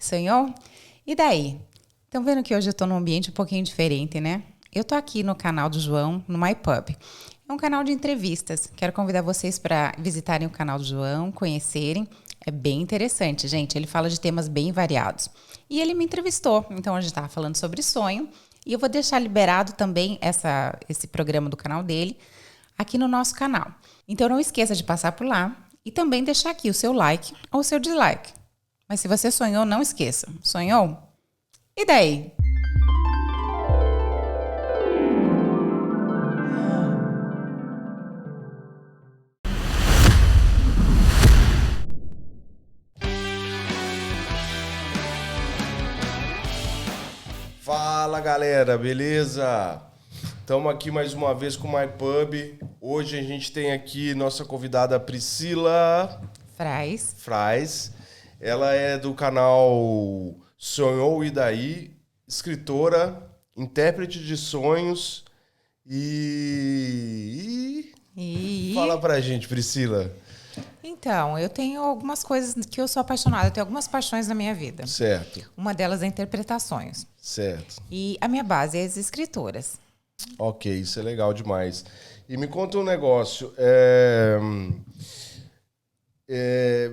Sonhou? E daí? Estão vendo que hoje eu estou num ambiente um pouquinho diferente, né? Eu estou aqui no canal do João, no MyPub. É um canal de entrevistas. Quero convidar vocês para visitarem o canal do João, conhecerem. É bem interessante, gente. Ele fala de temas bem variados. E ele me entrevistou. Então, a gente estava falando sobre sonho. E eu vou deixar liberado também esse programa do canal dele aqui no nosso canal. Então, não esqueça de passar por lá e também deixar aqui o seu like ou o seu dislike. Mas se você sonhou, não esqueça. Sonhou? E daí? Fala galera, beleza? Estamos aqui mais uma vez com o MyPub. Hoje a gente tem aqui nossa convidada Priscila Frais. Ela é do canal Sonhou e Daí, escritora, intérprete de sonhos e... Fala pra gente, Priscila. Então, eu tenho algumas coisas que eu sou apaixonada. Eu tenho algumas paixões na minha vida. Certo. Uma delas é interpretações. Certo. E a minha base é as escritoras. Ok, isso é legal demais. E me conta um negócio.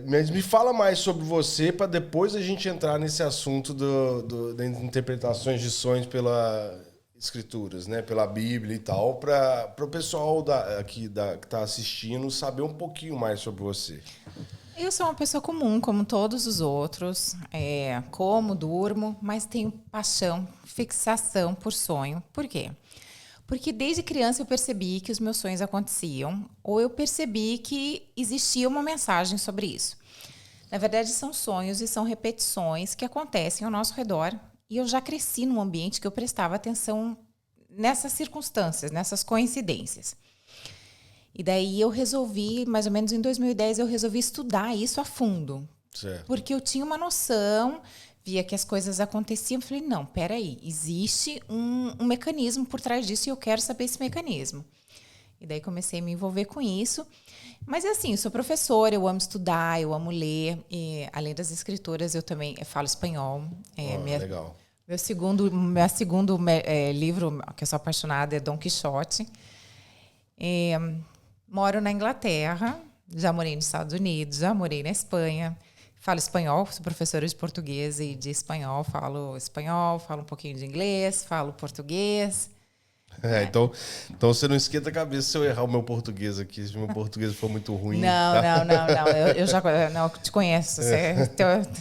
Mas me fala mais sobre você para depois a gente entrar nesse assunto das interpretações de sonhos pelas escrituras, né? Pela Bíblia e tal, para o pessoal que está assistindo saber um pouquinho mais sobre você. Eu sou uma pessoa comum, como todos os outros. Como, durmo, mas tenho paixão, fixação por sonho. Por quê? Porque desde criança eu percebi que os meus sonhos aconteciam, ou eu percebi que existia uma mensagem sobre isso. Na verdade, são sonhos e são repetições que acontecem ao nosso redor, e eu já cresci num ambiente que eu prestava atenção nessas circunstâncias, nessas coincidências. E daí eu resolvi, mais ou menos em 2010, eu resolvi estudar isso a fundo. Certo. Porque eu tinha uma noção, via que as coisas aconteciam, falei, não, peraí, existe um mecanismo por trás disso e eu quero saber esse mecanismo. E daí comecei a me envolver com isso. Mas é assim, eu sou professora, eu amo estudar, eu amo ler. E, além das escritoras, eu também falo espanhol. Legal. Meu segundo livro, que eu sou apaixonada, é Dom Quixote. Moro na Inglaterra, já morei nos Estados Unidos, já morei na Espanha. Falo espanhol, sou professora de português e de espanhol, falo um pouquinho de inglês, falo português. Então você não esquenta a cabeça se eu errar o meu português aqui, se o meu português for muito ruim. Não, tá? não. Eu já te conheço.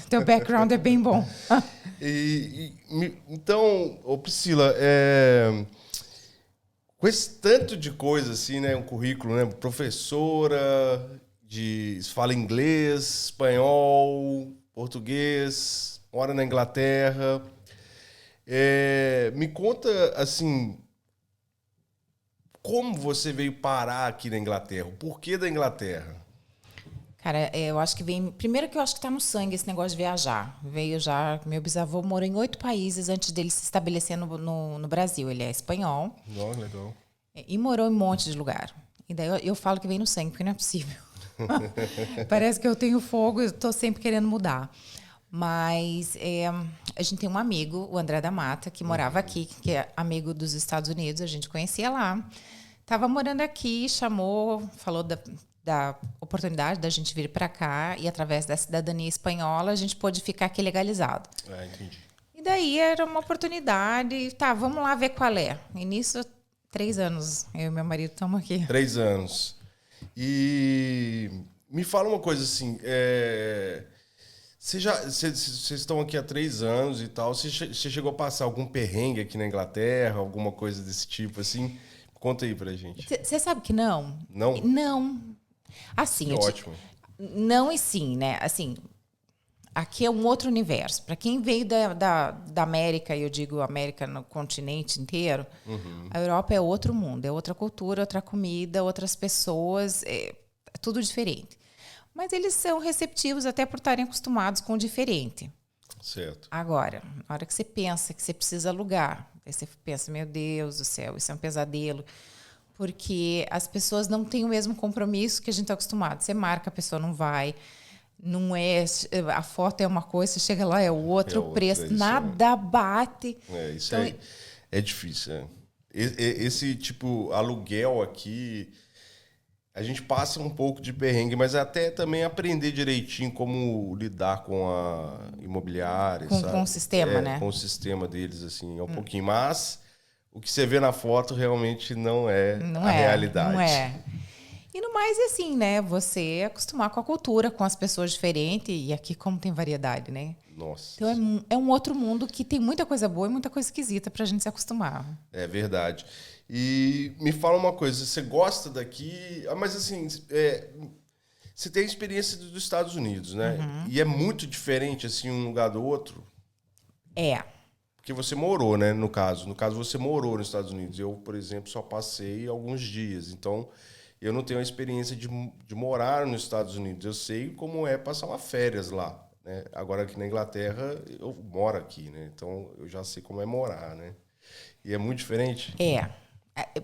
Teu background é bem bom. Então, Priscila, com esse tanto de coisa assim, né, um currículo, né, professora, fala inglês, espanhol, português, mora na Inglaterra. Me conta, assim, como você veio parar aqui na Inglaterra? O porquê da Inglaterra? Cara, eu acho que vem... Primeiro que eu acho que tá no sangue esse negócio de viajar. Veio já... Meu bisavô morou em 8 países antes dele se estabelecer no Brasil. Ele é espanhol. Oh, legal. E morou em um monte de lugar. E daí eu falo que vem no sangue, porque não é possível. Parece que eu tenho fogo e estou sempre querendo mudar. Mas a gente tem um amigo, o André da Mata, que morava aqui, que é amigo dos Estados Unidos, a gente conhecia lá. Estava morando aqui, falou da oportunidade da gente vir para cá e através da cidadania espanhola a gente pôde ficar aqui legalizado. Entendi. E daí era uma oportunidade, tá, vamos lá ver qual é. E nisso, 3 anos, eu e meu marido estamos aqui. 3 anos. E me fala uma coisa assim, vocês estão aqui há 3 anos e tal, você chegou a passar algum perrengue aqui na Inglaterra, alguma coisa desse tipo assim? Conta aí pra gente. Você sabe que não? Não? Não. Assim, Ótimo. Não e sim, né? Assim, aqui é um outro universo. Para quem veio da América, e eu digo América no continente inteiro, a Europa é outro mundo, é outra cultura, outra comida, outras pessoas, é tudo diferente. Mas eles são receptivos até por estarem acostumados com o diferente. Certo. Agora, na hora que você pensa que você precisa alugar, aí você pensa, meu Deus do céu, isso é um pesadelo. Porque as pessoas não têm o mesmo compromisso que a gente está acostumado. Você marca, a pessoa não vai. Não é, a foto é uma coisa, você chega lá é outra, o preço, nada bate. Isso então, aí é difícil. Esse tipo aluguel aqui, a gente passa um pouco de perrengue, mas até também aprender direitinho como lidar com a imobiliária, com o sistema, né? Com o sistema deles, assim, um pouquinho. Mas o que você vê na foto realmente não é a realidade. Não é. E no mais, assim, né? Você acostumar com a cultura, com as pessoas diferentes. E aqui, como tem variedade, né? Nossa. Então, é um outro mundo que tem muita coisa boa e muita coisa esquisita pra gente se acostumar. É verdade. E me fala uma coisa, você gosta daqui... Mas, assim, você tem a experiência dos Estados Unidos, né? Uhum. E é muito diferente, assim, um lugar do outro? É. Porque você morou, né? No caso, você morou nos Estados Unidos. Eu, por exemplo, só passei alguns dias. Então... eu não tenho a experiência de morar nos Estados Unidos. Eu sei como é passar uma férias lá, né? Agora aqui na Inglaterra, eu moro aqui, né? Então eu já sei como é morar, né? E é muito diferente?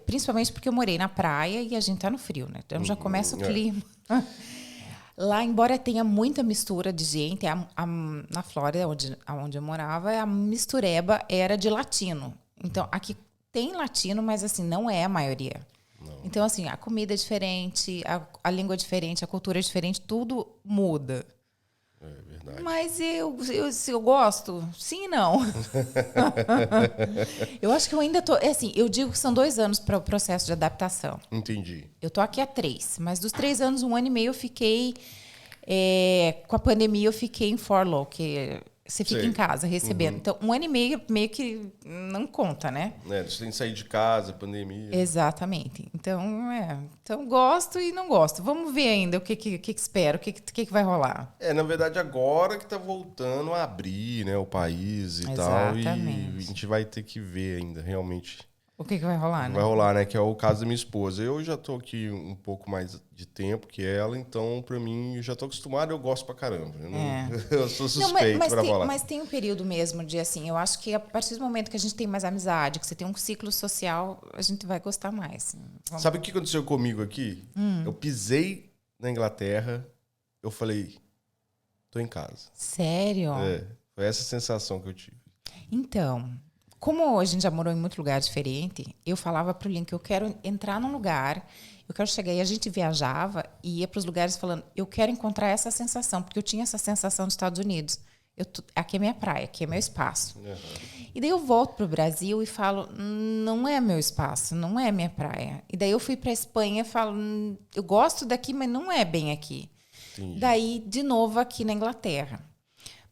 Principalmente porque eu morei na praia e a gente tá no frio, né? Então já começa o clima. Lá, embora tenha muita mistura de gente, na Flórida, onde eu morava, a mistureba era de latino. Então aqui tem latino, mas assim, não é a maioria. Não. Então, assim, a comida é diferente, a língua é diferente, a cultura é diferente, tudo muda. É verdade. Mas eu gosto? Sim e não. Eu acho que eu ainda tô... assim, eu digo que são 2 anos para o processo de adaptação. Entendi. Eu tô aqui há 3, mas dos 3 anos, 1 ano e meio eu fiquei... com a pandemia eu fiquei em furlough, que... você fica em casa recebendo. Então, 1 ano e meio que não conta, né? Você tem que sair de casa, pandemia. Exatamente. Então, gosto e não gosto. Vamos ver ainda o que espero, o que vai rolar. Na verdade, agora que tá voltando a abrir, né, o país e Exatamente. tal. E a gente vai ter que ver ainda, realmente. O que vai rolar, né? Vai rolar, né? Que é o caso da minha esposa. Eu já tô aqui um pouco mais de tempo que ela, então, pra mim, eu já tô acostumado, eu gosto pra caramba. Eu sou suspeito pra falar. Mas tem um período mesmo de, assim, eu acho que a partir do momento que a gente tem mais amizade, que você tem um ciclo social, a gente vai gostar mais. Sabe o que aconteceu comigo aqui? Eu pisei na Inglaterra, eu falei, tô em casa. Sério? Foi essa sensação que eu tive. Então... como a gente já morou em muito lugar diferente, eu falava pro Link, eu quero entrar num lugar, eu quero chegar, e a gente viajava e ia para os lugares falando, eu quero encontrar essa sensação, porque eu tinha essa sensação nos Estados Unidos. Aqui é minha praia, aqui é meu espaço. Uhum. E daí eu volto pro Brasil e falo, não é meu espaço, não é minha praia. E daí eu fui para Espanha e falo, eu gosto daqui, mas não é bem aqui. Entendi. Daí, de novo, aqui na Inglaterra.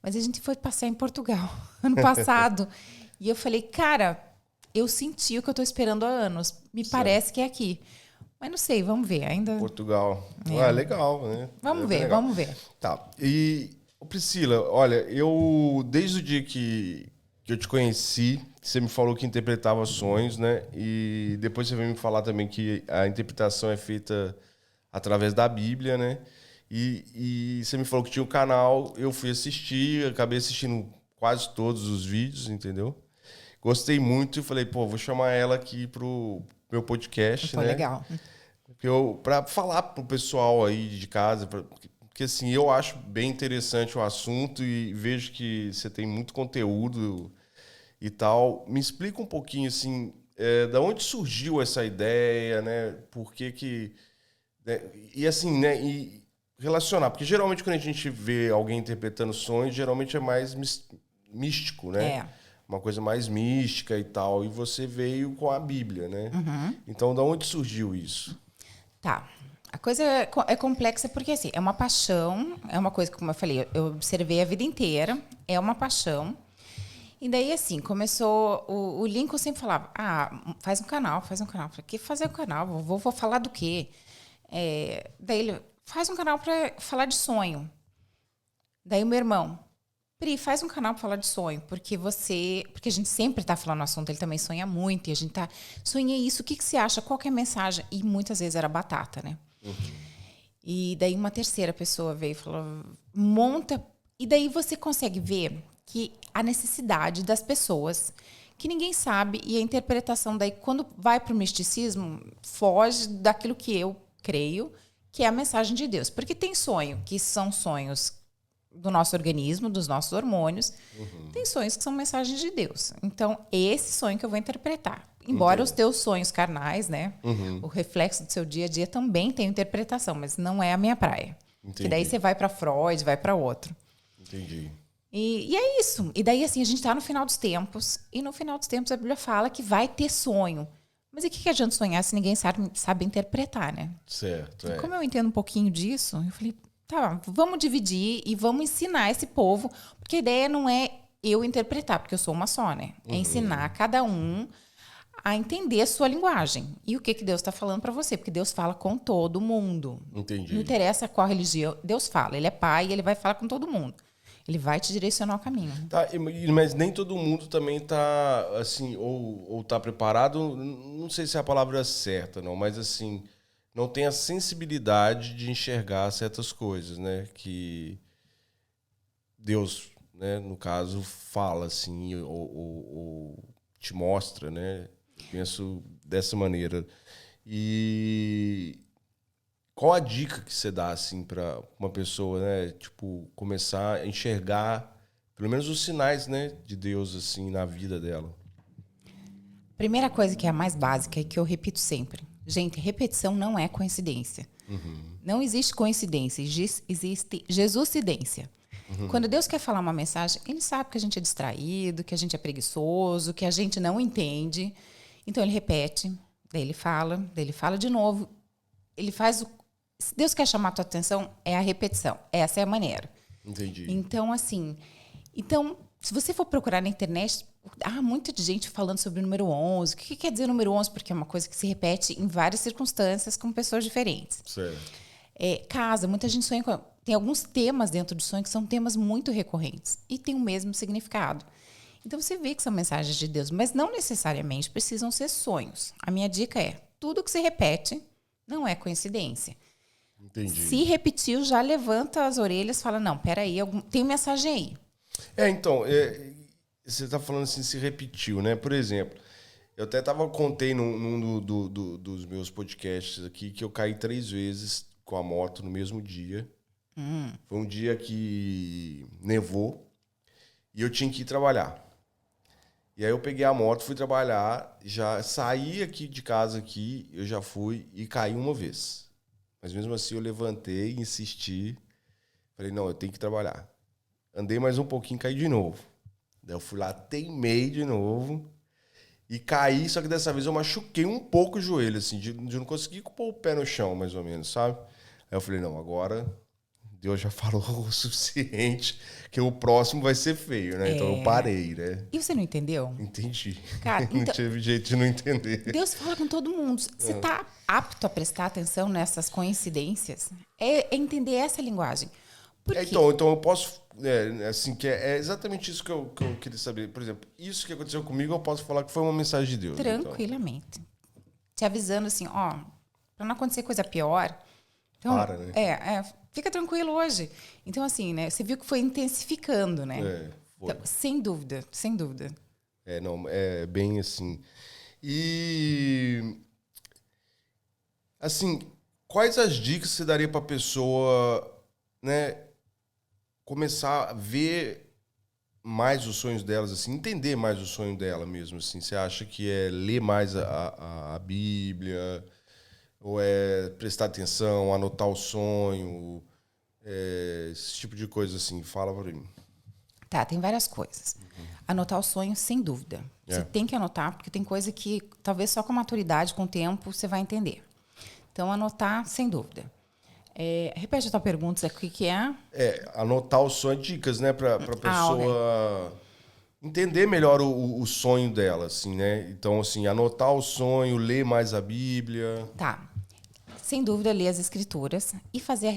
Mas a gente foi passear em Portugal, ano passado. E eu falei, cara, eu senti o que eu estou esperando há anos. Me parece que é aqui. Mas não sei, vamos ver ainda. Portugal. Legal, né? Vamos ver, legal. vamos ver. Tá. E, Priscila, olha, eu, desde o dia que eu te conheci, você me falou que interpretava sonhos, né? E depois você veio me falar também que a interpretação é feita através da Bíblia, né? E você me falou que tinha um canal, eu fui assistir, acabei assistindo quase todos os vídeos, entendeu? Gostei muito e falei, vou chamar ela aqui pro meu podcast, né? Legal. Pra falar pro pessoal aí de casa, porque assim, eu acho bem interessante o assunto e vejo que você tem muito conteúdo e tal. Me explica um pouquinho, assim, da onde surgiu essa ideia, né? Por que... né? E assim, né? E relacionar, porque geralmente quando a gente vê alguém interpretando sonhos, geralmente é mais místico, né? Uma coisa mais mística e tal. E você veio com a Bíblia, né? Uhum. Então, de onde surgiu isso? Tá. A coisa é complexa porque, assim, é uma paixão, é uma coisa que, como eu falei, eu observei a vida inteira, é uma paixão. E daí, assim, começou... O Lincoln sempre falava, faz um canal. Eu falei, que fazer um canal? Vou falar do quê? Daí ele, faz um canal para falar de sonho. Daí o meu irmão, Pri, faz um canal para falar de sonho, porque a gente sempre está falando no assunto, ele também sonha muito, e a gente sonhei isso, o que você acha, qual que é a mensagem? E muitas vezes era batata, né? Uhum. E daí uma terceira pessoa veio e falou, monta, e daí você consegue ver que a necessidade das pessoas, que ninguém sabe, e a interpretação daí, quando vai para o misticismo, foge daquilo que eu creio, que é a mensagem de Deus. Porque tem sonho, que são sonhos do nosso organismo, dos nossos hormônios. Tem sonhos que são mensagens de Deus. Então, esse sonho que eu vou interpretar. Embora os teus sonhos carnais, né? O reflexo do seu dia a dia também tem interpretação, mas não é a minha praia. Que daí você vai para Freud, vai para outro. Entendi. E é isso. E daí, assim, a gente está no final dos tempos. E no final dos tempos a Bíblia fala que vai ter sonho. Mas e o que adianta sonhar se ninguém sabe interpretar, né? Certo, Como eu entendo um pouquinho disso, eu falei, tá, vamos dividir e vamos ensinar esse povo. Porque a ideia não é eu interpretar, porque eu sou uma só, né? É ensinar cada um a entender a sua linguagem. E o que Deus está falando para você? Porque Deus fala com todo mundo. Entendi. Não interessa qual religião. Deus fala. Ele é pai e ele vai falar com todo mundo. Ele vai te direcionar o caminho. Tá, mas nem todo mundo também tá, assim, ou tá preparado, não sei se é a palavra certa, não, mas assim, não tem a sensibilidade de enxergar certas coisas, né? Que Deus, né, no caso, fala, assim, ou te mostra, né? Eu penso dessa maneira. E qual a dica que você dá, assim, para uma pessoa, né? Tipo, começar a enxergar, pelo menos os sinais, né? De Deus, assim, na vida dela. Primeira coisa que é a mais básica e que eu repito sempre. Gente, repetição não é coincidência. Não existe coincidência, existe Jesuscidência. Quando Deus quer falar uma mensagem, Ele sabe que a gente é distraído, que a gente é preguiçoso, que a gente não entende. Então, Ele repete, daí Ele fala de novo. Ele faz o... Se Deus quer chamar a tua atenção, é a repetição. Essa é a maneira. Entendi. Então, assim... se você for procurar na internet, há muita gente falando sobre o número 11. O que quer dizer o número 11? Porque é uma coisa que se repete em várias circunstâncias com pessoas diferentes. Certo. Casa, muita gente sonha com... Tem alguns temas dentro do sonho que são temas muito recorrentes e tem o mesmo significado. Então, você vê que são mensagens de Deus, mas não necessariamente precisam ser sonhos. A minha dica é, tudo que se repete não é coincidência. Entendi. Se repetiu, já levanta as orelhas e fala, não, peraí, tem mensagem aí. Então, você está falando assim, se repetiu, né? Por exemplo, eu até contei num dos meus podcasts aqui que eu caí 3 vezes com a moto no mesmo dia. Foi um dia que nevou e eu tinha que ir trabalhar. E aí eu peguei a moto, fui trabalhar, já saí aqui de casa aqui, eu já fui e caí uma vez. Mas mesmo assim eu levantei, insisti, falei, não, eu tenho que trabalhar. Andei mais um pouquinho, caí de novo. Daí eu fui lá, teimei de novo e caí, só que dessa vez eu machuquei um pouco o joelho, assim, de não conseguir pôr o pé no chão, mais ou menos, sabe? Aí eu falei, não, agora Deus já falou o suficiente que o próximo vai ser feio, né? Então eu parei, né? E você não entendeu? Entendi. Cara, não tive jeito de não entender. Deus fala com todo mundo. Você está apto a prestar atenção nessas coincidências? É entender essa linguagem. Então eu posso... assim, que é exatamente isso que eu queria saber. Por exemplo, isso que aconteceu comigo, eu posso falar que foi uma mensagem de Deus. Tranquilamente. Então. Te avisando assim, ó, para não acontecer coisa pior... Então, né? Fica tranquilo hoje. Então, assim, né? Você viu que foi intensificando, né? Foi. Então, sem dúvida, sem dúvida. Não, é bem assim. E, assim, quais as dicas você daria para a pessoa, né, começar a ver mais os sonhos delas, assim, entender mais o sonho dela mesmo, assim? Você acha que é ler mais a Bíblia... Ou é prestar atenção, anotar o sonho, esse tipo de coisa assim. Fala pra mim. Tá, tem várias coisas. Anotar o sonho, sem dúvida. Você tem que anotar, porque tem coisa que talvez só com maturidade, com o tempo, você vai entender. Então, anotar, sem dúvida. Repete a tua pergunta, o que é? Anotar o sonho, dicas, né? Pra pessoa entender melhor o sonho dela, assim, né? Então, assim, anotar o sonho, ler mais a Bíblia. Tá. Sem dúvida, ler as escrituras e fazer a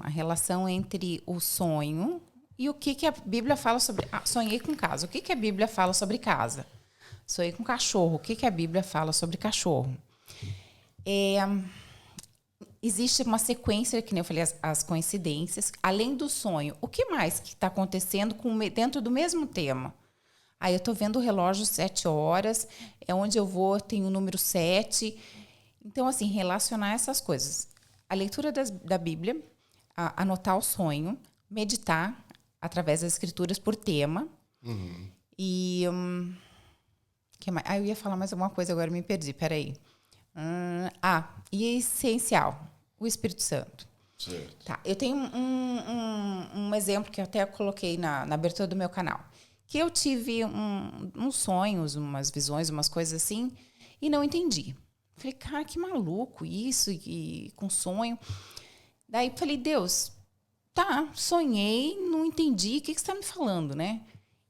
relação entre o sonho e o que a Bíblia fala sobre... sonhei com casa. O que a Bíblia fala sobre casa? Sonhei com cachorro. O que a Bíblia fala sobre cachorro? Existe uma sequência, que nem eu falei, as coincidências. Além do sonho, o que mais que está acontecendo dentro do mesmo tema? Aí eu estou vendo o relógio 7 horas, onde eu vou, tem o número 7... Então, assim, relacionar essas coisas. A leitura da Bíblia, anotar o sonho, meditar, através das escrituras por tema. E... que mais? Eu ia falar mais alguma coisa, agora me perdi, peraí. E é essencial, o Espírito Santo. Certo. Tá, eu tenho um exemplo que eu até coloquei na abertura do meu canal. Que eu tive uns sonhos, umas visões, umas coisas assim, e não entendi. Falei, cara, que maluco isso, e com sonho. Daí falei, Deus, tá, sonhei, não entendi, o que você está me falando, né?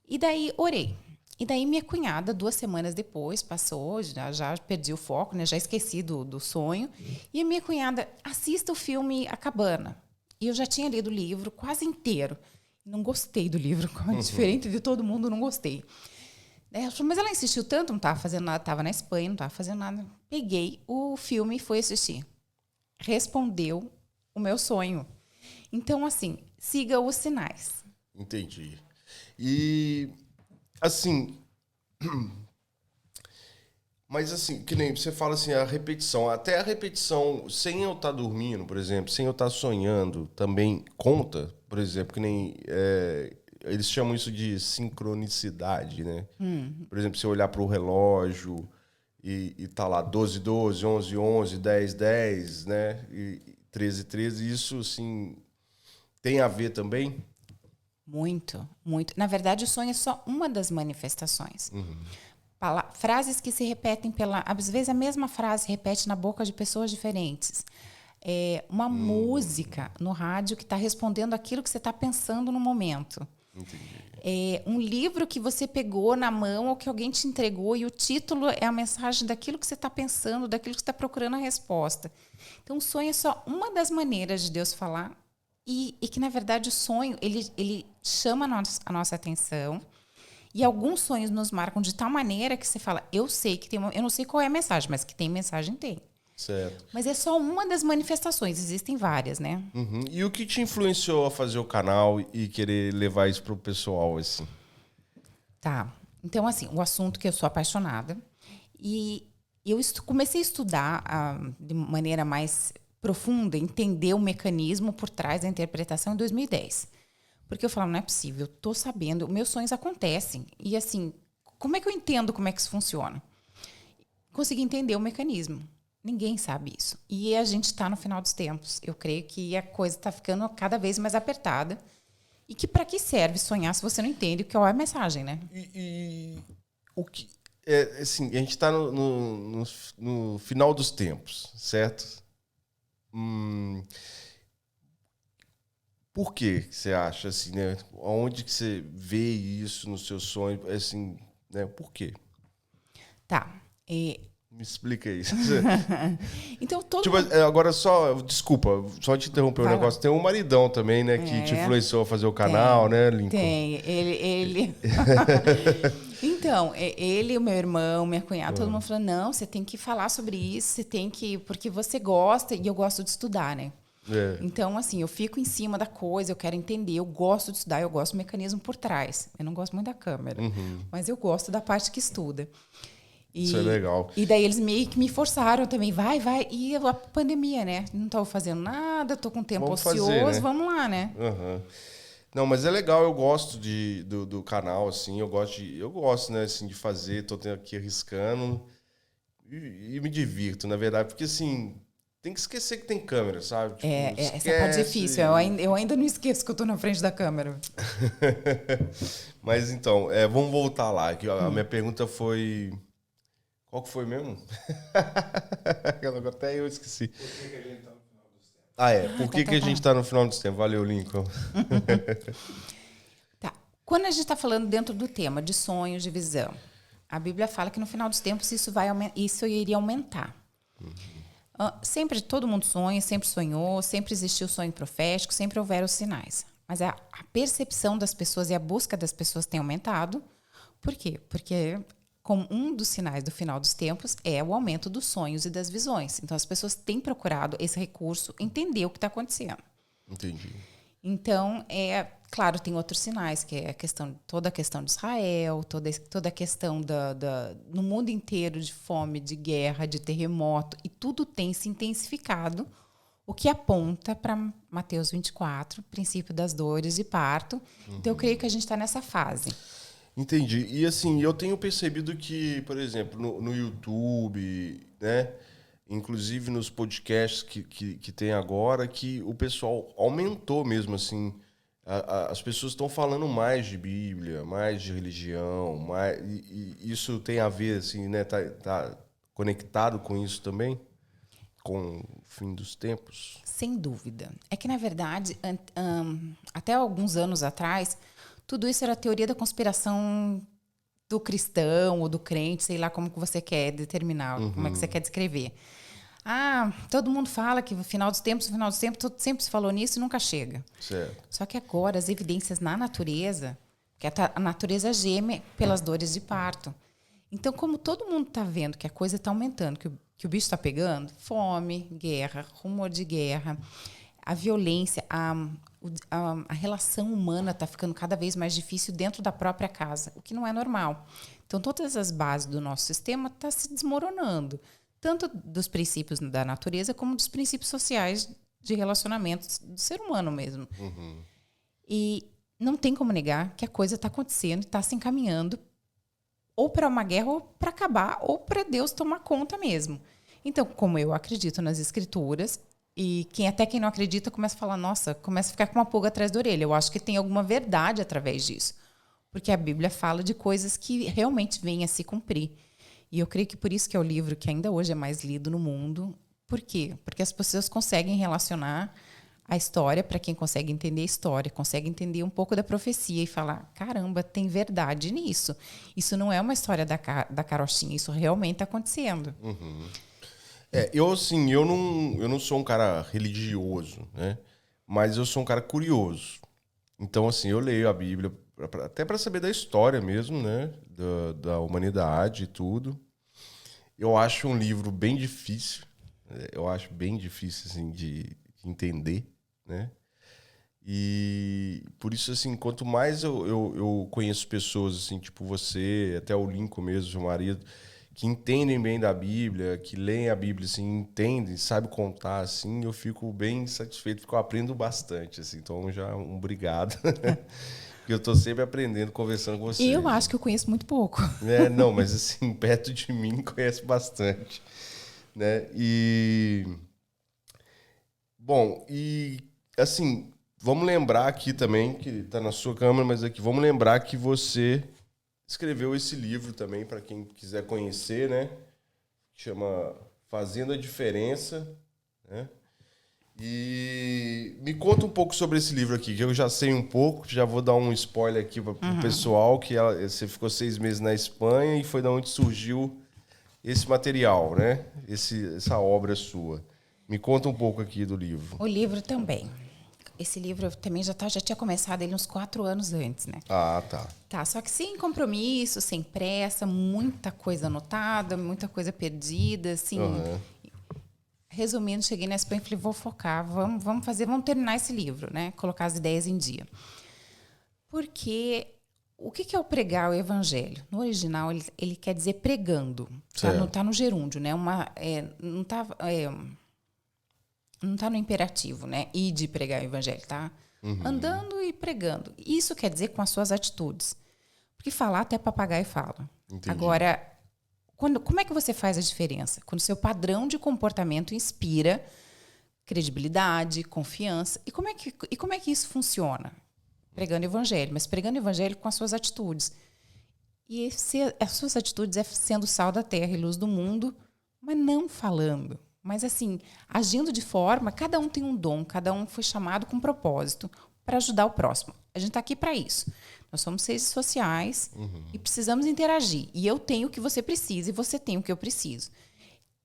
E daí orei. E daí minha cunhada, 2 semanas depois, passou, já perdi o foco, né? Já esqueci do sonho. E a minha cunhada, assista o filme A Cabana. E eu já tinha lido o livro quase inteiro. Não gostei do livro, diferente de todo mundo, não gostei. Daí ela falou, mas ela insistiu tanto, não estava fazendo nada, estava na Espanha, não estava fazendo nada. Peguei o filme e fui assistir. Respondeu o meu sonho. Então, assim, siga os sinais. Entendi. E, assim... Mas, assim, que nem você fala assim, a repetição. Até a repetição, sem eu estar dormindo, por exemplo, sem eu estar sonhando, também conta, por exemplo, que nem... eles chamam isso de sincronicidade, né? Por exemplo, se eu olhar para o relógio e tá lá 12, 12, 11, 11, 10, 10, né? E 13, 13, isso, assim, tem a ver também? Muito, muito. Na verdade, o sonho é só uma das manifestações. Frases que se repetem às vezes a mesma frase repete na boca de pessoas diferentes. Uma música no rádio que está respondendo aquilo que você está pensando no momento. Um livro que você pegou na mão ou que alguém te entregou e o título é a mensagem daquilo que você está pensando, daquilo que você está procurando a resposta. Então, o sonho é só uma das maneiras de Deus falar e que, na verdade, o sonho ele chama a nossa atenção. E alguns sonhos nos marcam de tal maneira que você fala, eu sei que eu não sei qual é a mensagem, mas que tem mensagem, tem. Certo. Mas é só uma das manifestações, existem várias, né? E o que te influenciou a fazer o canal e querer levar isso pro pessoal, assim? Tá. Então, assim, o assunto que eu sou apaixonada. E eu comecei a estudar de maneira mais profunda, entender o mecanismo por trás da interpretação em 2010. Porque eu falava, não é possível, eu tô sabendo, meus sonhos acontecem. E assim, como é que eu entendo como é que isso funciona? Consegui entender o mecanismo. Ninguém sabe isso. E a gente está no final dos tempos. Eu creio que a coisa está ficando cada vez mais apertada. E que para que serve sonhar se você não entende o que é a mensagem, né? E o que... assim, a gente está no final dos tempos, certo? Por que você acha, assim, né? Onde que você vê isso no seu sonho, assim, né? Por quê? Tá. Me explica isso. Então, todo tipo, mundo... agora desculpa, só te interromper um negócio. Tem um maridão também, né, que te influenciou a fazer o canal, né, Lincoln? Tem, ele... Então, ele, o meu irmão, minha cunhada, todo mundo falou, não, você tem que falar sobre isso, você tem que... Porque você gosta, e eu gosto de estudar, né? Então, assim, eu fico em cima da coisa, eu quero entender, eu gosto de estudar, eu gosto do mecanismo por trás. Eu não gosto muito da câmera, mas eu gosto da parte que estuda. Isso é legal. E daí eles meio que me forçaram também, vai. E a pandemia, né? Não estou fazendo nada, estou com tempo ocioso, fazer, né? Vamos lá, né? Não, mas é legal, eu gosto do canal, assim, eu gosto, né, assim, de fazer, tô aqui arriscando e me divirto, na verdade, porque, assim, tem que esquecer que tem câmera, sabe? Tipo, essa é a parte difícil, eu ainda não esqueço que eu estou na frente da câmera. Mas, então, vamos voltar lá, que a minha pergunta foi... Qual que foi mesmo? Até eu esqueci. Por que a gente está no final dos tempos? Por que a gente está no final dos tempos? Valeu, Lincoln. Tá. Quando a gente está falando dentro do tema de sonhos, de visão, a Bíblia fala que no final dos tempos isso iria aumentar. Sempre todo mundo sonha, sempre sonhou, sempre existiu o sonho profético, sempre houveram os sinais. Mas a percepção das pessoas e a busca das pessoas tem aumentado. Por quê? Porque... como um dos sinais do final dos tempos é o aumento dos sonhos e das visões. Então, as pessoas têm procurado esse recurso, entender o que está acontecendo. Entendi. Então, claro, tem outros sinais, que é toda a questão de Israel, toda a questão no mundo inteiro de fome, de guerra, de terremoto, e tudo tem se intensificado o que aponta para Mateus 24, princípio das dores de parto. Então, eu creio que a gente está nessa fase. Entendi. E assim, eu tenho percebido que, por exemplo, no YouTube, né? Inclusive nos podcasts que tem agora, que o pessoal aumentou mesmo, assim. As pessoas estão falando mais de Bíblia, mais de religião, e isso tem a ver, assim, né? Tá conectado com isso também? Com o fim dos tempos? Sem dúvida. É que, na verdade, até alguns anos atrás, tudo isso era teoria da conspiração do cristão ou do crente, sei lá como que você quer determinar, como é que você quer descrever. Todo mundo fala que no final dos tempos, sempre se falou nisso e nunca chega. Certo. Só que agora as evidências na natureza, que a natureza geme pelas dores de parto. Então, como todo mundo está vendo que a coisa está aumentando, que o bicho está pegando, fome, guerra, rumor de guerra, a violência, a relação humana está ficando cada vez mais difícil dentro da própria casa, o que não é normal. Então, todas as bases do nosso sistema estão se desmoronando, tanto dos princípios da natureza como dos princípios sociais de relacionamentos do ser humano mesmo. E não tem como negar que a coisa está acontecendo, está se encaminhando ou para uma guerra, ou para acabar, ou para Deus tomar conta mesmo. Então, como eu acredito nas escrituras, e quem não acredita começa a falar, nossa, começa a ficar com uma pulga atrás da orelha. Eu acho que tem alguma verdade através disso. Porque a Bíblia fala de coisas que realmente vêm a se cumprir. E eu creio que por isso que é o livro que ainda hoje é mais lido no mundo. Por quê? Porque as pessoas conseguem relacionar a história, para quem consegue entender a história, consegue entender um pouco da profecia e falar, caramba, tem verdade nisso. Isso não é uma história da carochinha, isso realmente está acontecendo. Eu não sou um cara religioso, né? Mas eu sou um cara curioso. Então, assim, eu leio a Bíblia até para saber da história mesmo, né? Da humanidade e tudo. Eu acho um livro bem difícil. Eu acho bem difícil, assim, de entender, né? E por isso, assim, quanto mais eu conheço pessoas, assim, tipo você, até o Lincoln mesmo, seu marido, que entendem bem da Bíblia, que leem a Bíblia, assim, entendem, sabem contar, assim, eu fico bem satisfeito, porque eu aprendo bastante, assim. Então, já um obrigado. Porque eu tô sempre aprendendo, conversando com você. Eu acho que eu conheço muito pouco. Não, mas assim, perto de mim conhece bastante, né? Bom, assim, vamos lembrar aqui também, que tá na sua câmera, mas aqui, vamos lembrar que você escreveu esse livro também, para quem quiser conhecer, né? Chama Fazendo a Diferença, né? E me conta um pouco sobre esse livro aqui, que eu já sei um pouco, já vou dar um spoiler aqui para o pessoal, que você ficou 6 meses na Espanha e foi da onde surgiu esse material, né? Essa obra sua. Me conta um pouco aqui do livro. O livro também. Esse livro eu também já tinha começado ele uns 4 anos antes, né? Ah, tá. Tá, só que sem compromisso, sem pressa, muita coisa anotada, muita coisa perdida, assim. Resumindo, cheguei na Espanha e falei, vou focar, vamos terminar esse livro, né? Colocar as ideias em dia. Porque o que é o pregar o evangelho? No original, ele quer dizer pregando. Tá no gerúndio, né? Não tá no imperativo, né? Ir de pregar o evangelho, tá? Andando e pregando. Isso quer dizer com as suas atitudes. Porque falar até papagaio fala. Entendi. Agora, como é que você faz a diferença? Quando o seu padrão de comportamento inspira credibilidade, confiança. E como é que isso funciona? Pregando o evangelho, mas pregando o evangelho com as suas atitudes. E as suas atitudes é sendo sal da terra e luz do mundo, mas não falando. Mas assim, agindo de forma, cada um tem um dom, cada um foi chamado com um propósito para ajudar o próximo. A gente está aqui para isso. Nós somos seres sociais e precisamos interagir. E eu tenho o que você precisa e você tem o que eu preciso.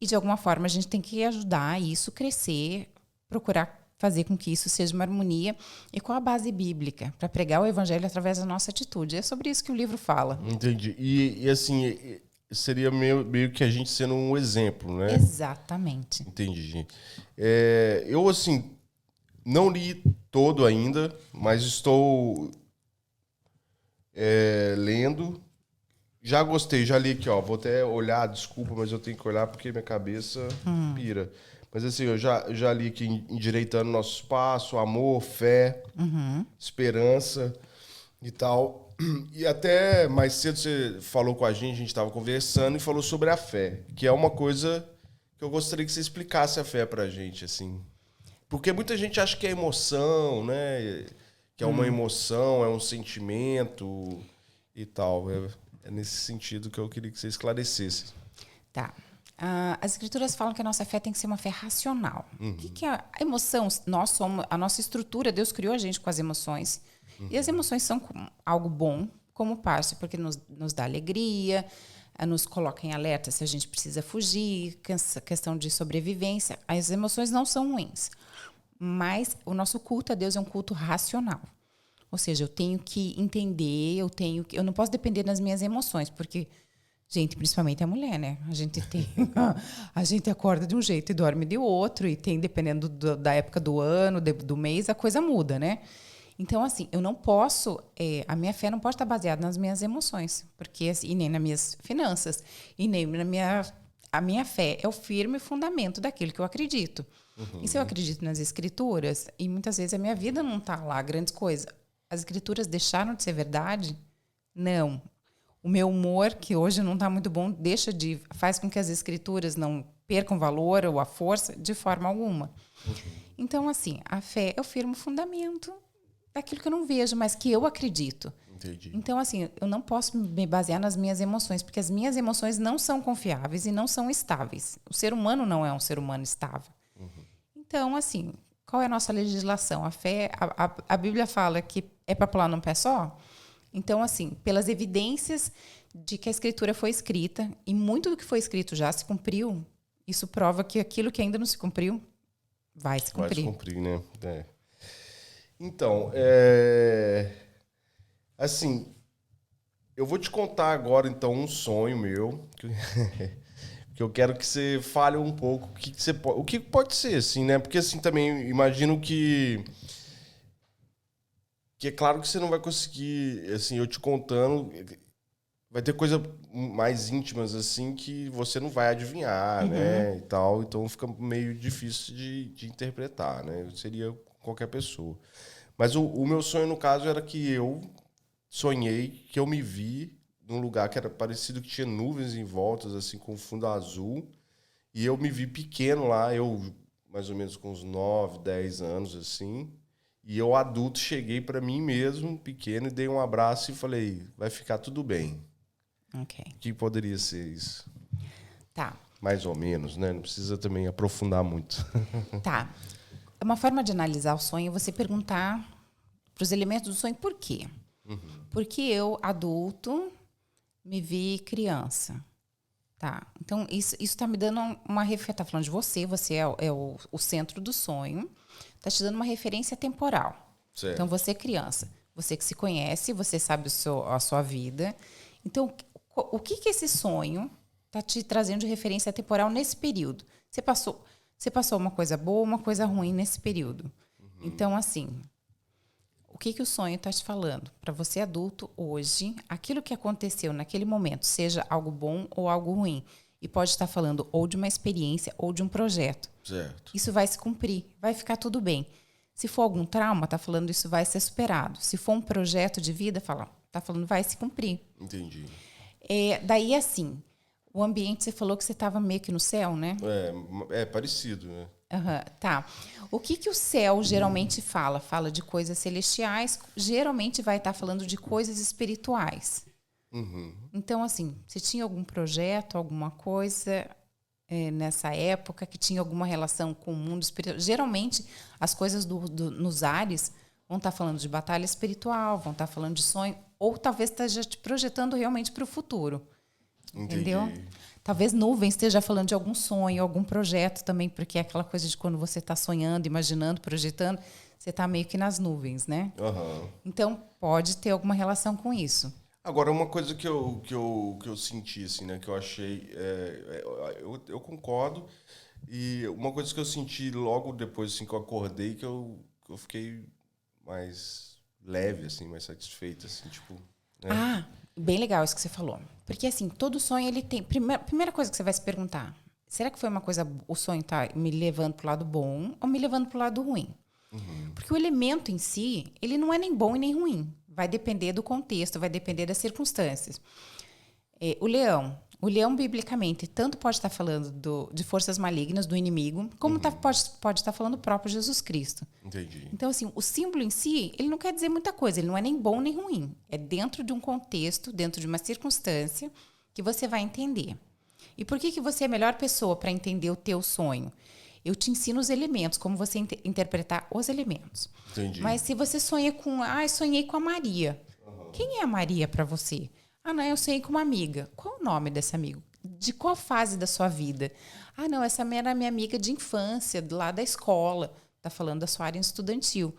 E, de alguma forma, a gente tem que ajudar isso crescer, procurar fazer com que isso seja uma harmonia e com a base bíblica, para pregar o evangelho através da nossa atitude. É sobre isso que o livro fala. Entendi. E assim, seria meio que a gente sendo um exemplo, né? Exatamente. Entendi. Eu, assim, não li todo ainda, mas estou lendo. Já gostei, já li aqui, ó. Vou até olhar, desculpa, mas eu tenho que olhar porque minha cabeça pira. Mas assim, eu já li aqui endireitando nosso espaço, amor, fé, esperança e tal. E até mais cedo você falou com a gente estava conversando e falou sobre a fé, que é uma coisa que eu gostaria que você explicasse a fé pra gente, assim. Porque muita gente acha que é emoção, né? Que é uma emoção, é um sentimento e tal. É nesse sentido que eu queria que você esclarecesse. Tá. As escrituras falam que a nossa fé tem que ser uma fé racional. O que é a emoção? Nós somos a nossa estrutura. Deus criou a gente com as emoções. E as emoções são algo bom, como parte, porque nos dá alegria, nos coloca em alerta se a gente precisa fugir, questão de sobrevivência. As emoções não são ruins. Mas o nosso culto a Deus é um culto racional. Ou seja, eu tenho que entender, eu não posso depender das minhas emoções, porque, gente, principalmente a mulher, né? A gente acorda de um jeito e dorme de outro, e tem, dependendo da época do ano, do mês, a coisa muda, né? Então, assim, eu não posso, a minha fé não pode estar baseada nas minhas emoções, porque, assim, e nem nas minhas finanças, e nem a minha fé é o firme fundamento daquilo que eu acredito. E se eu acredito nas escrituras, e muitas vezes a minha vida não está lá, grandes coisas, as escrituras deixaram de ser verdade? Não. O meu humor, que hoje não está muito bom, faz com que as escrituras não percam valor ou a força de forma alguma. Então, assim, a fé é o firme fundamento daquilo que eu não vejo, mas que eu acredito. Entendi. Então, assim, eu não posso me basear nas minhas emoções, porque as minhas emoções não são confiáveis e não são estáveis. O ser humano não é um ser humano estável. Então, assim, qual é a nossa legislação? A fé, a Bíblia fala que é para pular num pé só? Então, assim, pelas evidências de que a Escritura foi escrita, e muito do que foi escrito já se cumpriu, isso prova que aquilo que ainda não se cumpriu vai se cumprir. Vai se cumprir, né? Então, assim, eu vou te contar agora, então, um sonho meu, que eu quero que você fale um pouco o que pode ser, assim, né? Porque, assim, também imagino que é claro que você não vai conseguir, assim, eu te contando, vai ter coisas mais íntimas, assim, que você não vai adivinhar, né? E tal, então fica meio difícil de interpretar, né? Seria qualquer pessoa. Mas o meu sonho, no caso, era que eu sonhei que eu me vi num lugar que era parecido, que tinha nuvens em volta, assim, com fundo azul. E eu me vi pequeno lá, eu mais ou menos com uns 9, 10 anos, assim. E eu, adulto, cheguei para mim mesmo, pequeno, e dei um abraço e falei, vai ficar tudo bem. Ok. O que poderia ser isso? Tá. Mais ou menos, né? Não precisa também aprofundar muito. Tá. Uma forma de analisar o sonho é você perguntar para os elementos do sonho por quê. Porque eu, adulto, me vi criança. Tá. Então, isso está me dando uma referência. Está falando de você é o centro do sonho. Está te dando uma referência temporal. Certo. Então, você é criança. Você que se conhece, você sabe a sua vida. Então, o que esse sonho está te trazendo de referência temporal nesse período? Você passou uma coisa boa, uma coisa ruim nesse período. Então, assim, o que o sonho está te falando? Para você adulto, hoje, aquilo que aconteceu naquele momento, seja algo bom ou algo ruim, e pode estar falando ou de uma experiência ou de um projeto. Certo. Isso vai se cumprir, vai ficar tudo bem. Se for algum trauma, está falando isso vai ser superado. Se for um projeto de vida, está falando vai se cumprir. Entendi. Daí, assim, o ambiente, você falou que você estava meio que no céu, né? É parecido, né? Tá. O que o céu geralmente fala? Fala de coisas celestiais, geralmente vai estar falando de coisas espirituais. Então, assim, se tinha algum projeto, alguma coisa nessa época que tinha alguma relação com o mundo espiritual, geralmente as coisas nos ares vão estar falando de batalha espiritual, vão estar falando de sonho, ou talvez esteja te projetando realmente para o futuro. Entendi. Entendeu? Talvez nuvem esteja falando de algum sonho, algum projeto também, porque é aquela coisa de quando você está sonhando, imaginando, projetando, você está meio que nas nuvens, né? Então, pode ter alguma relação com isso. Agora, uma coisa que eu senti, assim, né? Que eu achei... eu concordo. E uma coisa que eu senti logo depois, assim, que eu acordei, que eu fiquei mais leve, assim, mais satisfeito, assim, tipo... Né? Bem legal isso que você falou. Porque, assim, todo sonho, ele tem... Primeira coisa que você vai se perguntar, será que foi uma coisa, o sonho tá me levando pro lado bom ou me levando pro lado ruim? Porque o elemento em si, ele não é nem bom e nem ruim. Vai depender do contexto, vai depender das circunstâncias. O leão, biblicamente, tanto pode estar falando de forças malignas, do inimigo, como pode estar falando do próprio Jesus Cristo. Entendi. Então, assim, o símbolo em si, ele não quer dizer muita coisa. Ele não é nem bom nem ruim. É dentro de um contexto, dentro de uma circunstância, que você vai entender. E por que você é a melhor pessoa para entender o teu sonho? Eu te ensino os elementos, como você interpretar os elementos. Entendi. Mas se você sonha com... sonhei com a Maria. Quem é a Maria para você? Não, eu sonhei com uma amiga. Qual o nome dessa amiga? De qual fase da sua vida? Não, essa era minha amiga de infância, lá da escola. Tá falando da sua área estudantil.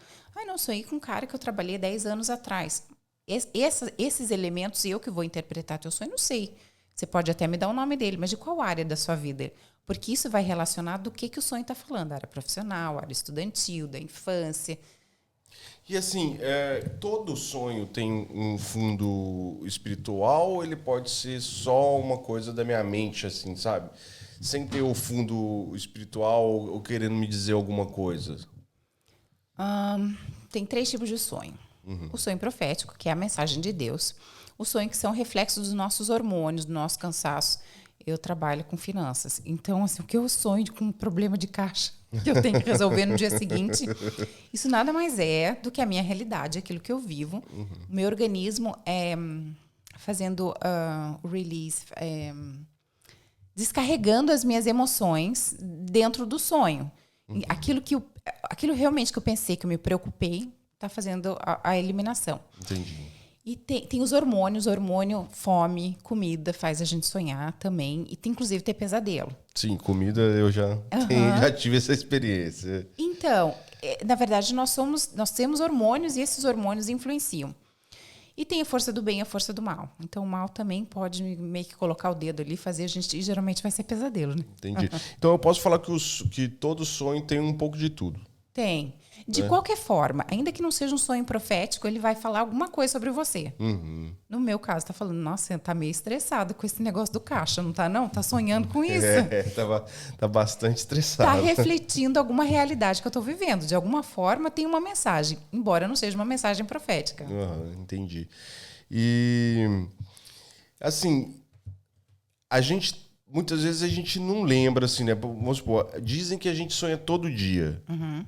Não, sonhei com um cara que eu trabalhei 10 anos atrás. Esses elementos, eu que vou interpretar teu sonho, não sei. Você pode até me dar o nome dele, mas de qual área da sua vida? Porque isso vai relacionar do que o sonho está falando. Área profissional, área estudantil, da infância. E assim, todo sonho tem um fundo espiritual ou ele pode ser só uma coisa da minha mente, assim, sabe? Sem ter o fundo espiritual ou querendo me dizer alguma coisa? Tem 3 tipos de sonho. O sonho profético, que é a mensagem de Deus. O sonho que são reflexos dos nossos hormônios, do nosso cansaço. Eu trabalho com finanças. Então, assim, o que eu sonho com um problema de caixa que eu tenho que resolver no dia seguinte, isso nada mais é do que a minha realidade, aquilo que eu vivo. O meu organismo é fazendo release, descarregando as minhas emoções dentro do sonho. Aquilo realmente que eu pensei, que eu me preocupei, está fazendo a eliminação. Entendi. E tem os hormônios, hormônio, fome, comida faz a gente sonhar também. E tem, inclusive, ter pesadelo. Sim, comida eu já tive essa experiência. Então, na verdade, nós temos hormônios e esses hormônios influenciam. E tem a força do bem e a força do mal. Então, o mal também pode meio que colocar o dedo ali e fazer a gente... E geralmente vai ser pesadelo, né? Entendi. Então, eu posso falar que todo sonho tem um pouco de tudo. Tem. De qualquer forma, ainda que não seja um sonho profético, ele vai falar alguma coisa sobre você. No meu caso, tá falando, nossa, você tá meio estressado com esse negócio do caixa, não tá não? Tá sonhando com isso? Tá bastante estressado. Tá refletindo alguma realidade que eu tô vivendo. De alguma forma, tem uma mensagem, embora não seja uma mensagem profética. Entendi. E, assim, muitas vezes a gente não lembra, assim, né? Vamos supor, dizem que a gente sonha todo dia.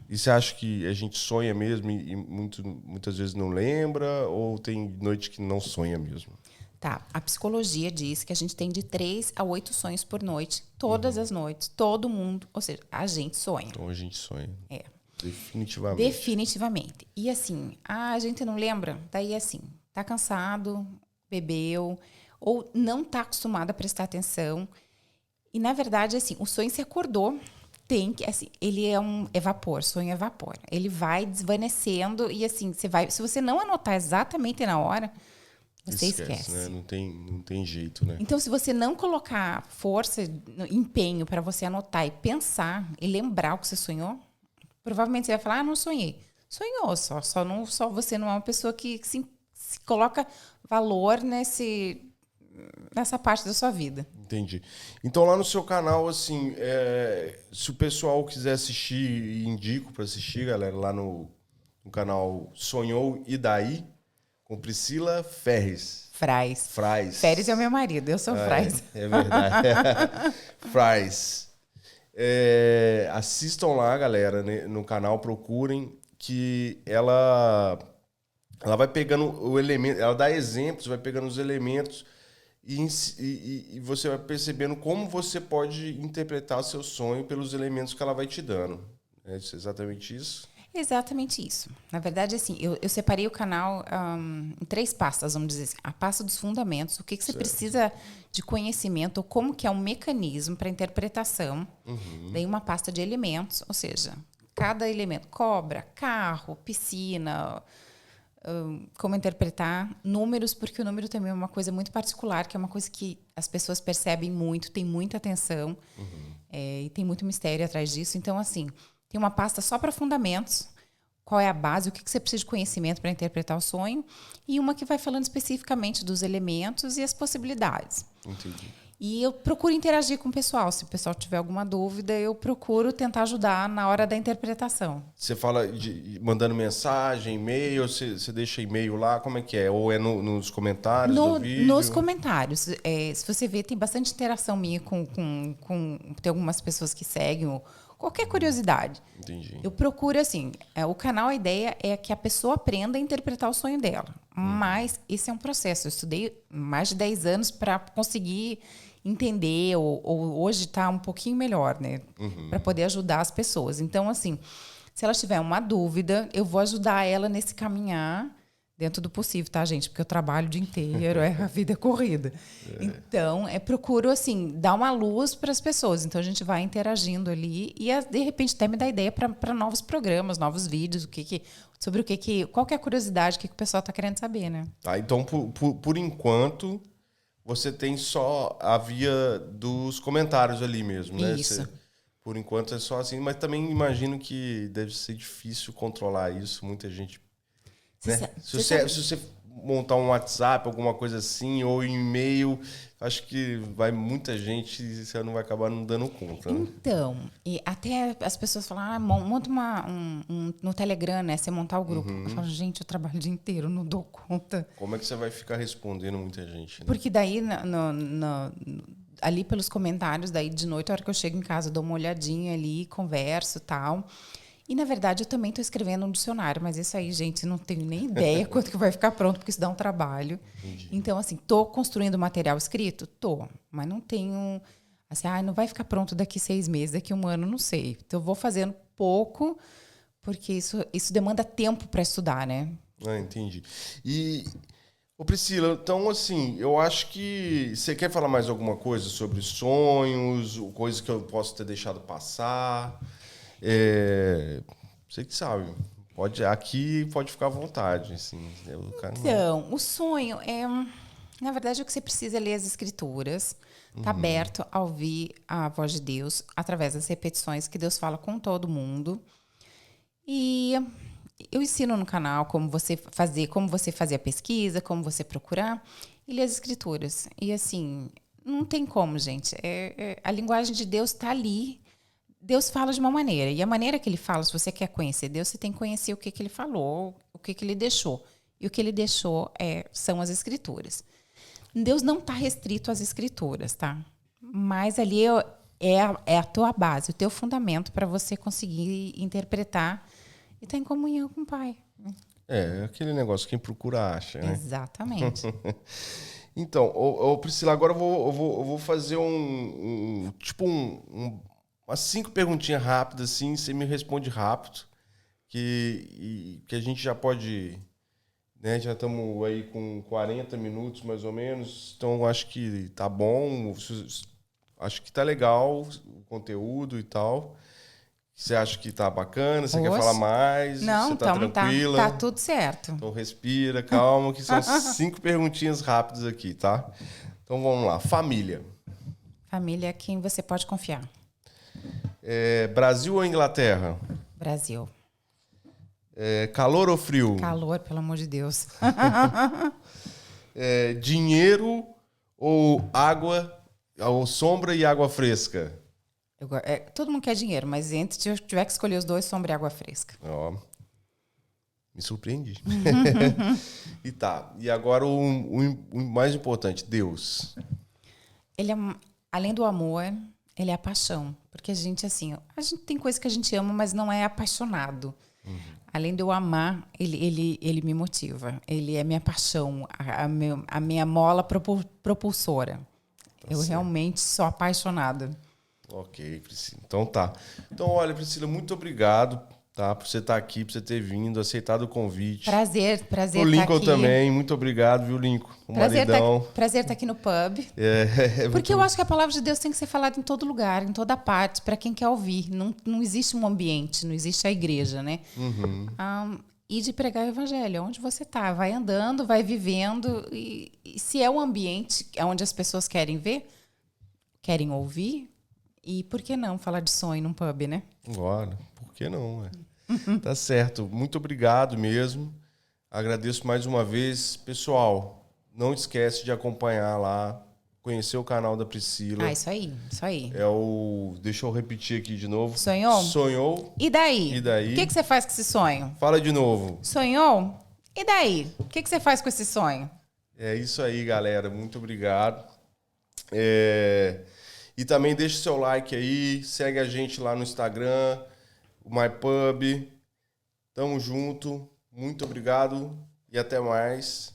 E você acha que a gente sonha mesmo e muitas vezes não lembra? Ou tem noite que não sonha mesmo? Tá, a psicologia diz que a gente tem de 3 a 8 sonhos por noite, todas as noites, todo mundo. Ou seja, a gente sonha. Então a gente sonha. Definitivamente. Definitivamente. E assim, a gente não lembra? Daí assim, tá cansado, bebeu, ou não tá acostumado a prestar atenção. E, na verdade, assim, o sonho se acordou, ele é vapor, sonho é vapor. Ele vai desvanecendo e, assim, se você não anotar exatamente na hora, você esquece. Né? Não tem jeito, né? Então, se você não colocar força, empenho para você anotar e pensar e lembrar o que você sonhou, provavelmente você vai falar, não sonhei. Sonhou, só você não é uma pessoa que se coloca valor nessa parte da sua vida. Entendi. Então, lá no seu canal, assim, se o pessoal quiser assistir, e indico para assistir, galera, lá no canal Sonhou e Daí, com Priscila Ferres. Fraz. Ferres é o meu marido, eu sou Fraz. É verdade. Fraz. Assistam lá, galera, no canal, procurem, que ela vai pegando o elemento, ela dá exemplos, vai pegando os elementos e você vai percebendo como você pode interpretar o seu sonho pelos elementos que ela vai te dando. É exatamente isso? Exatamente isso. Na verdade, assim, eu separei o canal em 3 pastas, vamos dizer assim. A pasta dos fundamentos, o que você precisa de conhecimento, ou como que é um mecanismo para interpretação. Daí uma pasta de elementos, ou seja, cada elemento, cobra, carro, piscina... como interpretar números, porque o número também é uma coisa muito particular, que é uma coisa que as pessoas percebem muito, tem muita atenção, e tem muito mistério atrás disso. Então, assim, tem uma pasta só para fundamentos, qual é a base, o que você precisa de conhecimento para interpretar o sonho, e uma que vai falando especificamente dos elementos e as possibilidades. Entendi. E eu procuro interagir com o pessoal. Se o pessoal tiver alguma dúvida, eu procuro tentar ajudar na hora da interpretação. Você fala de mandando mensagem, e-mail, você deixa e-mail lá, como é que é? Ou é nos comentários do vídeo? Nos comentários. Se você ver, tem bastante interação minha tem algumas pessoas que seguem, qualquer curiosidade. Entendi. Eu procuro, assim, o canal, a ideia é que a pessoa aprenda a interpretar o sonho dela. Mas esse é um processo. Eu estudei mais de 10 anos para conseguir entender, ou hoje está um pouquinho melhor, né? Para poder ajudar as pessoas. Então, assim, se ela tiver uma dúvida, eu vou ajudar ela nesse caminhar dentro do possível, tá, gente? Porque eu trabalho o dia inteiro, a vida é corrida. Então, procuro, assim, dar uma luz para as pessoas. Então, a gente vai interagindo ali e, de repente, até me dá ideia para novos programas, novos vídeos, sobre qual que é a curiosidade, o que o pessoal está querendo saber, né? Tá, então, por enquanto, você tem só a via dos comentários ali mesmo, né? Isso. Por enquanto é só assim, mas também imagino que deve ser difícil controlar isso, muita gente... Né? Se você montar um WhatsApp, alguma coisa assim, ou e-mail, acho que vai muita gente e você não vai acabar não dando conta. Né? Então, e até as pessoas falam, monta no Telegram, né? Você montar o grupo. Eu falo, gente, eu trabalho o dia inteiro, não dou conta. Como é que você vai ficar respondendo muita gente? Né? Porque daí, ali pelos comentários, daí de noite, a hora que eu chego em casa, eu dou uma olhadinha ali, converso e tal. E, na verdade, eu também estou escrevendo um dicionário, mas isso aí, gente, não tenho nem ideia quanto que vai ficar pronto, porque isso dá um trabalho. Entendi. Então, assim, estou construindo material escrito? Estou, mas não tenho... Assim, não vai ficar pronto daqui 6 meses, daqui 1 ano, não sei. Então, eu vou fazendo pouco, porque isso demanda tempo para estudar, né? Entendi. E, Priscila, então, assim, eu acho que... Você quer falar mais alguma coisa sobre sonhos, coisas que eu posso ter deixado passar... Você que sabe. Aqui pode ficar à vontade. Assim, então, o sonho é... Na verdade, o que você precisa é ler as escrituras. Está aberto a ouvir a voz de Deus através das repetições que Deus fala com todo mundo. E eu ensino no canal como você fazer a pesquisa, como você procurar e ler as escrituras. E assim, não tem como, gente. A linguagem de Deus está ali. Deus fala de uma maneira. E a maneira que ele fala, se você quer conhecer Deus, você tem que conhecer o que ele falou, o que ele deixou. E o que ele deixou são as escrituras. Deus não está restrito às escrituras, tá? Mas ali é a tua base, o teu fundamento para você conseguir interpretar e estar em comunhão com o Pai. É aquele negócio, quem procura acha, né? Exatamente. Então, Priscila, agora eu vou fazer umas 5 perguntinhas rápidas, assim, você me responde rápido, que a gente já pode, né, já estamos aí com 40 minutos, mais ou menos, então acho que tá bom, acho que tá legal o conteúdo e tal. Você acha que tá bacana? Você quer falar mais? Não, você tá tranquila? Tá tudo certo. Então respira, calma, que são 5 perguntinhas rápidas aqui, tá? Então vamos lá. Família. Família é quem você pode confiar. Brasil ou Inglaterra? Brasil. Calor ou frio? Calor, pelo amor de Deus. Dinheiro ou água, ou sombra e água fresca? Todo mundo quer dinheiro, mas se eu tiver que escolher os dois, sombra e água fresca. Ó, me surpreendi. E agora o mais importante, Deus. Ele além do amor, ele é a paixão. Porque a gente tem coisa que a gente ama, mas não é apaixonado. Além de eu amar, ele me motiva. Ele é minha paixão, a minha mola propulsora. Eu realmente sou apaixonada. Ok, Priscila. Então tá. Então, olha, Priscila, muito obrigado, tá, por você estar aqui, por você ter vindo, aceitado o convite. Prazer estar aqui. O Lincoln também, muito obrigado, viu, Lincoln? Prazer estar aqui no pub. Porque eu acho que a palavra de Deus tem que ser falada em todo lugar, em toda parte, para quem quer ouvir. Não existe um ambiente, não existe a igreja, né? E de pregar o evangelho, onde você está. Vai andando, vai vivendo. E se é um ambiente onde as pessoas querem ver, querem ouvir, e por que não falar de sonho num pub, né? Olha, por que não? Tá certo. Muito obrigado mesmo. Agradeço mais uma vez. Pessoal, não esquece de acompanhar lá conhecer o canal da Priscila. Ah, isso aí, isso aí. É o... Deixa eu repetir aqui de novo. Sonhou? Sonhou. E daí? E daí? O que você faz com esse sonho? Fala de novo. Sonhou? E daí? O que você faz com esse sonho? É isso aí, galera. Muito obrigado. E também deixa o seu like aí. Segue a gente lá no Instagram, o MyPub. Tamo junto. Muito obrigado e até mais.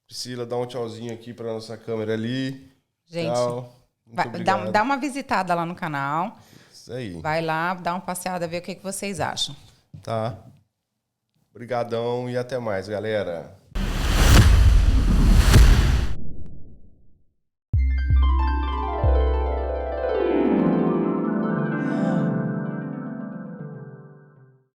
Priscila, dá um tchauzinho aqui para nossa câmera ali. Gente, tchau. Muito obrigado. dá uma visitada lá no canal. Isso aí. Vai lá, dá uma passeada, ver o que vocês acham. Tá. Obrigadão e até mais, galera.